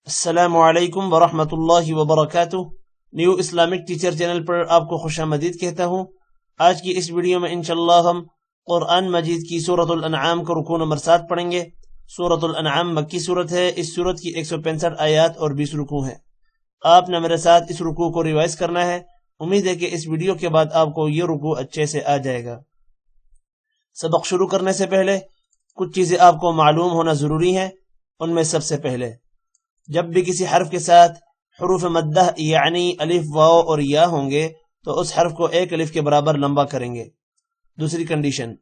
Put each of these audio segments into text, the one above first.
अस्सलामु अलैकुम वरहमतुल्लाहि वबरकातुह। न्यू इस्लामिक टीचर चैनल पर आपको खुशामदीद कहता हूँ। आज की इस वीडियो में इंशाअल्लाह हम कुरान मजीद की सूरतुल अनआम का रुकू नंबर 7 पढ़ेंगे। सूरतुल अनआम मक्की सूरत है। इस सूरत की 165 आयात और 20 रुकू हैं। आपने मेरे साथ इस रुकू को रिवाइज करना है। उम्मीद है कि इस वीडियो के बाद आपको ये रुकू अच्छे से आ जाएगा। सबक शुरू करने से पहले कुछ चीजें आपको मालूम होना जरूरी है। उनमें सबसे पहले, जब भी किसी हर्फ के साथ हुरूफ मद्दा यानी अलिफ वाव और या होंगे तो उस हर्फ को एक अलिफ के बराबर लंबा करेंगे। दूसरी कंडीशन,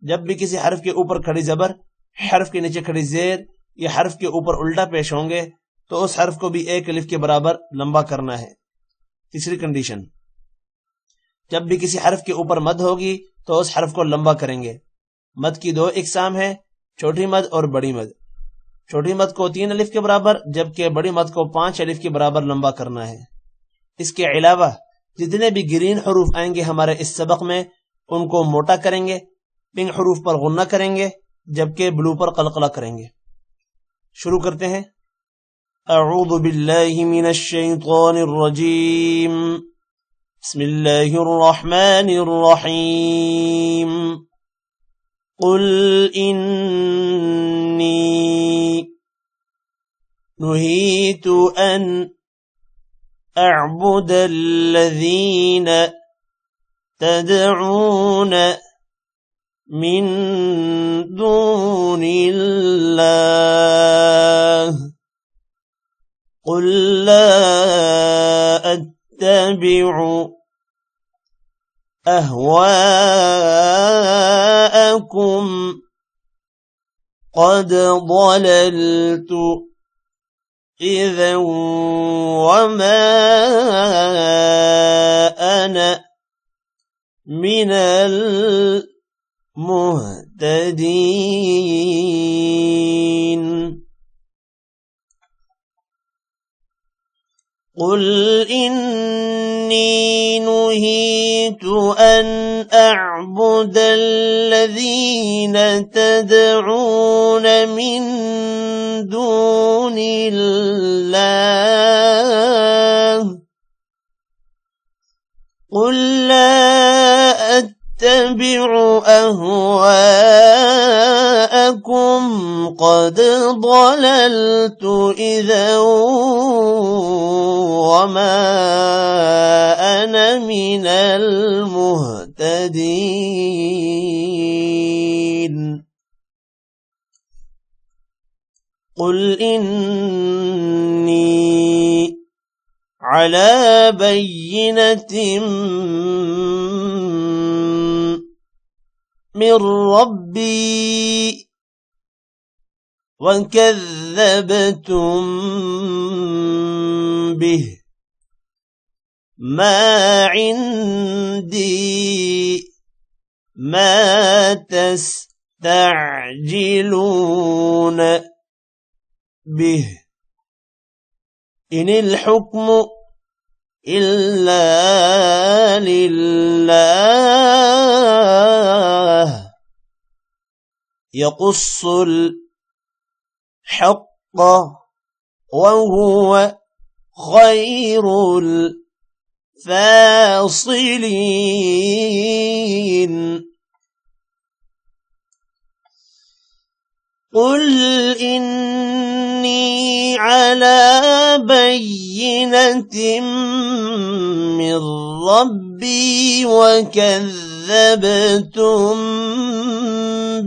जब भी किसी हर्फ के ऊपर खड़ी जबर, हर्फ के नीचे खड़ी जेर या हर्फ के ऊपर उल्टा पेश होंगे तो उस हर्फ को भी एक अलिफ के बराबर लंबा करना है। तीसरी कंडीशन, जब भी किसी हर्फ के ऊपर मद होगी तो उस हर्फ को लंबा करेंगे। मद की 2 इकसाम है, छोटी मद और बड़ी मद। छोटी मद को 3 अलिफ के बराबर जबकि बड़ी मद को 5 अलिफ के बराबर लंबा करना है। इसके अलावा जितने भी गिरीन हरूफ आएंगे हमारे इस सबक में उनको मोटा करेंगे, पिंक हरूफ पर गुन्ना करेंगे जबकि ब्लू पर कलकला करेंगे। शुरू करते हैं। अऊज़ु बिल्लाहि मिनश शैतानिर रजीम। बिस्मिल्लाहिर रहमानिर रहीम। कुल इन्नी नुहीतु अन अअबुदल्लज़ीन तदऊन मिन दूनिल्लाह। कुल ला अत्तबिउ अहवाअकुम क़द ضللtu इज़न वमा अना मिनल मुहतदीन। कुल इन्नी नुहीतु अन अअबुदल्लज़ीन तदऊन मिन दूनिल्लाह। कुल ला अत्तबिउ अहवाअकुम क़द ضللtu इज़न वमा अना मिनल मुहतदीन। कुल इन्नी अला बय्यिनतिम मिर रब्बी वकज़्ज़बतुम बिह मा इंदी मा तस्तअजिलून बिह इनिल हुक्मु इल्ला लिल्लाह यक़ुस्सुल हक़्क़ वहुव खैरुल फासिलीन। कुल इन्नी अला बय्यिनतिम मिर रब्बी वकज़्ज़बतुम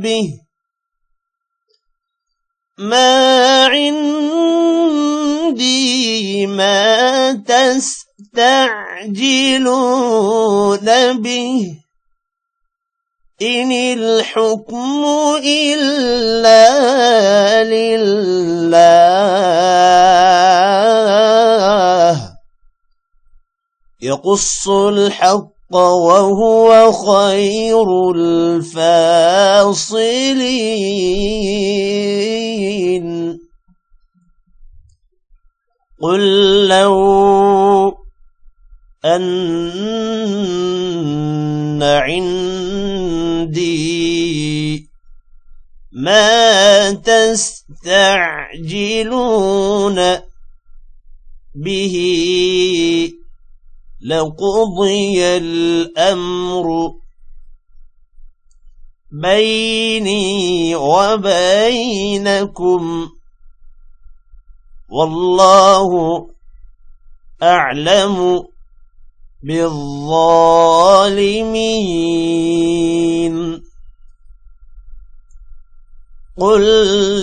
बिह मा इंदी मा तस्तअजिलून बिह इनिल हुक्मु इल्ला लिल्लाह यक़ुस्सुल हक़्क़ वहुव खैरुल फासिलीन। कुल लौ अन्न इंदी मा तस्तअजिलून به لقضي الأمر بيني وبينكم والله أعلم بالظالمين قل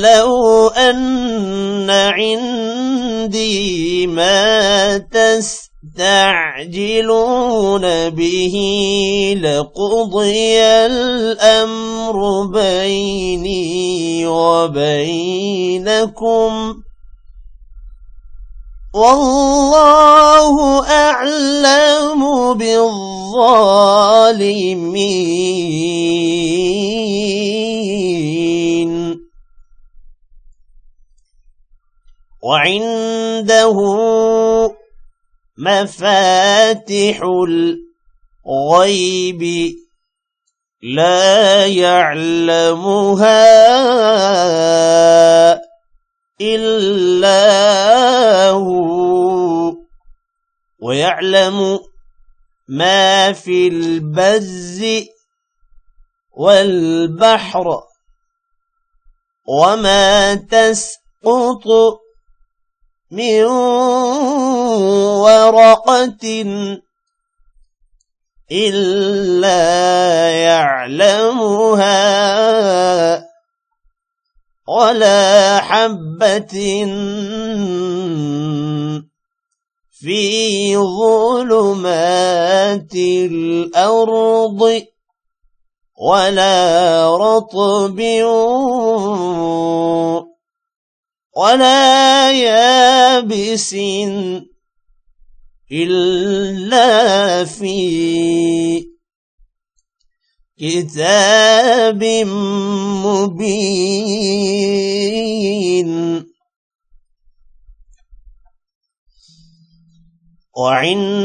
لو أن عندي ما تستعجلون به لقضي الأمر بيني وبينكم والله أعلم بالظالمين وعنده مفاتح الغيب لا يعلمها إلا هو ويعلم ما في البر والبحر وما تسقط من ورقة إلا يعلمها ولا حبة في ظلمات الأرض ولا رطب ولا يابس إلا في كتاب مبين وعنده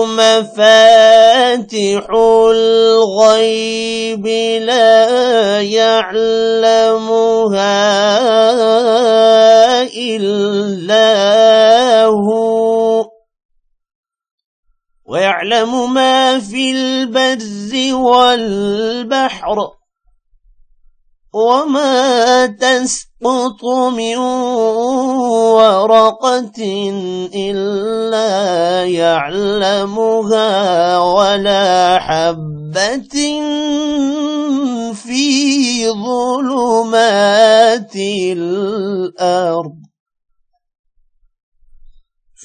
مفاتح الغيب لا يعلمها إلا هو ويعلم ما في البر والبحر وما تسقط من ورقة إلا يعلمها ولا حبة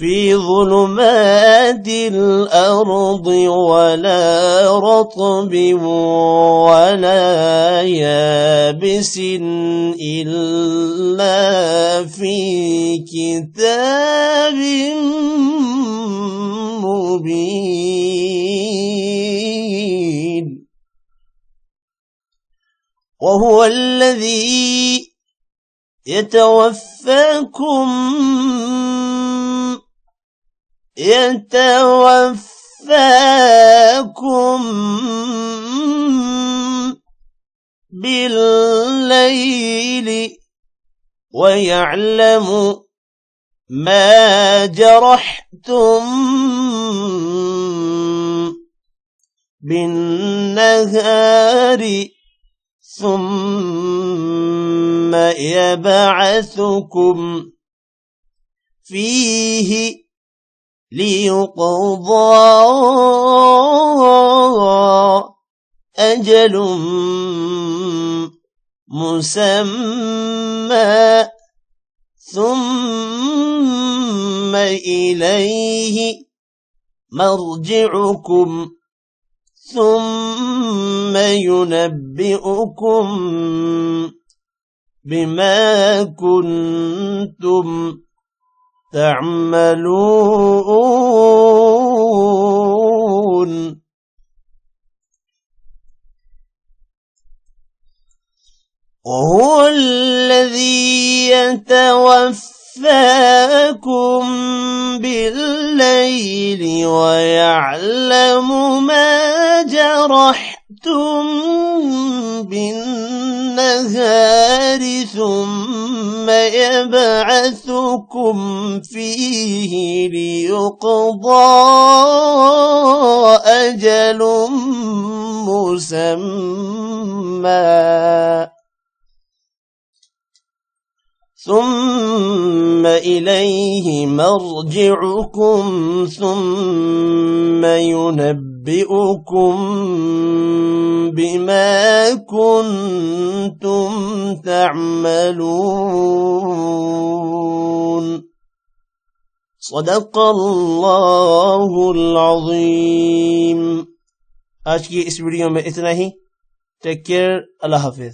في ظلمات الأرض ولا رطب ولا يابس إلا في كتاب مبين وهو الذي يتوفاكم بالليل ويعلم ما جرحتم بالنهار ثم يبعثكم فيه ليقضى أجل مسمى ثم إليه مرجعكم ثم ينبئكم بما كنتم تعملون وهو الذي يتوفاكم بالليل ويعلم ما جرحتم بالنهار ثم يبعثكم فيه ليقضى أجل مسمى ثم إليه مرجعكم ثم ينبئكم بما كنتم تعملون صدق الله العظيم। आज की इस वीडियो में इतना ही। टेक केयर, अल्लाह हाफिज।